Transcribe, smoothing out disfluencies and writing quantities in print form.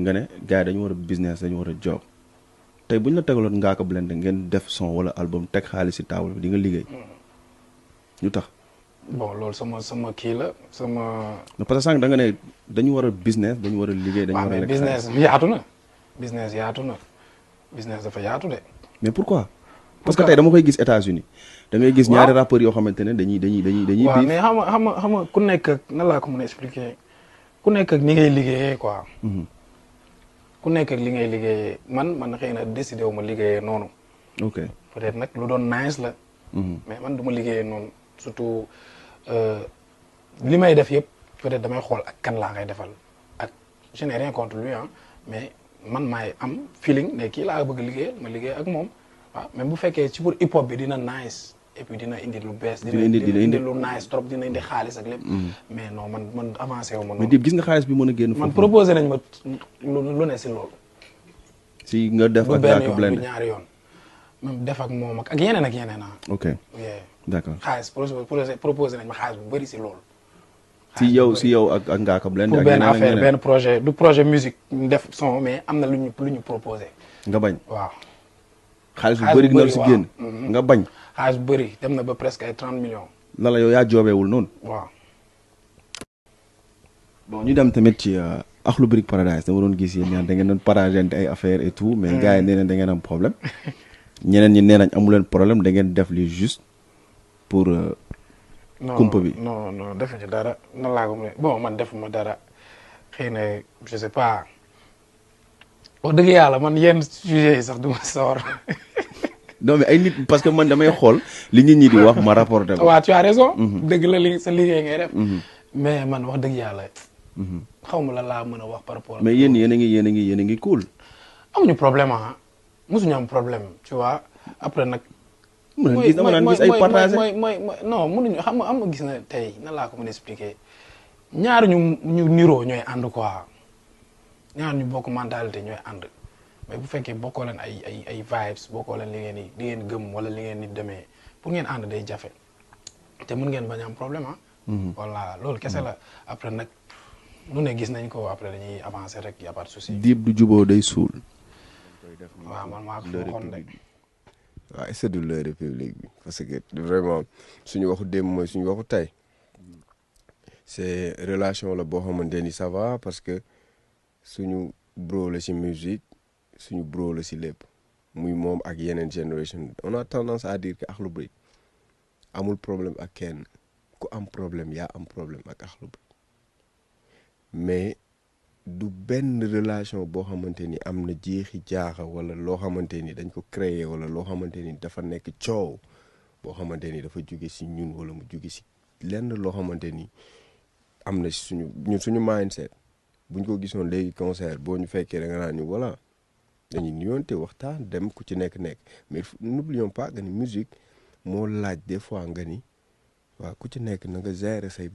nga ne gars yi dañu war a business dañu war a job tey bu ñu la tegaloon Ngaaka Blindé ngeen def son wala album teg xaalis si table bi di nga liggéey. ñu tax. bon loolu sama kii la sama. parce que sànq da nga ne dañu war a business dañu war a liggéey. dañu war a lekk business yaatu na. business yaatu na business dafa yaatu de. mais pourquoi. parce que tey dama koy gis États-Unis da ngay gis ñaari rappeurs yoo xamante ne dañuy. waaw mais xam nga ku nekk ak nan laa ko mën a expliquer ku nekk ak ni ngay liggéeyee quoi. ku nekk ak li ngay liggéeyee man xëy na décidé wu ma liggéeyee noonu. ok peut-être nag lu doon nice la. mais man du ma liggéeyee noonu surtout li may def yëpp peut-être damay xool ak kan laa ngay defal ak je n'ai rien contre lui mais man maay am feeling ne kii laa bëgg liggéeyal ma liggéey ak moom waaw même bu fekkee ci pour hip hop bi dina nice et puis dina indi lu bees. dina indi lu nice trop dina indi xaalis ak lépp. mais non man avancé wu ma noonu. mais Dip gis nga xaalis bi mën a génn foofu. man proposé nañ ma lu ne si loolu. si nga def ak Ngaaka Blindé bu ñaari yoon. même def ak moom ak yeneen ak yeneen ok d'accord xaalis proposé nañ ma xaalis bu bëri si loolu. si yow ak Ngaaka Blindé. pour benn affaire benn projet du projet musique ñu def son mais am na lu ñu proposé. nga bañ waaw. xaalis bu bëri na si génn. nga bañ. xaalis bu bëri dem na ba presque ay 30 millions. la yow yaa joobeewul noonu. waaw. bon ñu dem tamit ci Akhlou Brick Paradise dama doon gis yéen ñaan da ngeen doon paragente ay affaires et tout. mais gars yi nee nañ da ngeen am problème. ñeneen ñi nee nañ amu leen problème da ngeen def li juste pour. kumpa bi non defuñu dara nan laa ko mën bon man defuma dara xëy na je sais pas wax dëgg yàlla man yenn sujets yi sax du ma sawar. non mais ay nit parce que man damay xool li nit ñi di wax ma rapporté ko. waaw tu as raison. dëgg la sa liggéey ngay def. mais man wax dëgg yàlla. xaw ma la laa mën a wax par rapport. mais yéen yéen a ngi cool. amuñu problème mosuñu am problème tu vois après nag. mooy dama naan gis ay partagé mooy non mënuñu xam nga gis na tey nan laa ko mën a expliquer ñaar ñu niroo ñooy ànd quoi ñaar ñu bokk mentalité ñooy ànd mais bu fekkee bokkoo leen ay vibes bokkoo leen li ngeen gëm wala li ngeen ni demee pour ngeen ànd day jafe te mën ngeen bañ am problème voilà loolu kese la après nag nu ne gis nañ ko après dañuy avancer rek y a pas de souci. Dip du juboo day suul. waaw man maa ko waxoon rek. waaw c'est de la république bi parce que vraiment suñu waxu démb mooy suñu waxu tey c'est relation la boo xamante ni ça va parce que suñu bro la ci musique suñu bro la ci lépp muy moom ak yeneen génération on a tendance à dire que Akhlou Brick amul problème ak kenn ku am problème yaa am problème ak Akhlou Brick mais du benn relation boo xamante ni am na jeexi jaaxa wala loo xamante ni dañ ko créer wala loo xamante ni dafa nekk coow boo xamante ni dafa jóge ci ñun wala mu jóge ci lenn loo xamante ni am na ci suñu mindset buñ ko gisoon léegi concert boo ñu fekkee da nga naan ñu voilà dañuy nuyoonte waxtaan dem ku ci nekk mais n'oublions pas que ni musique moo laaj des fois nga ni waaw ku ci nekk na nga gérer say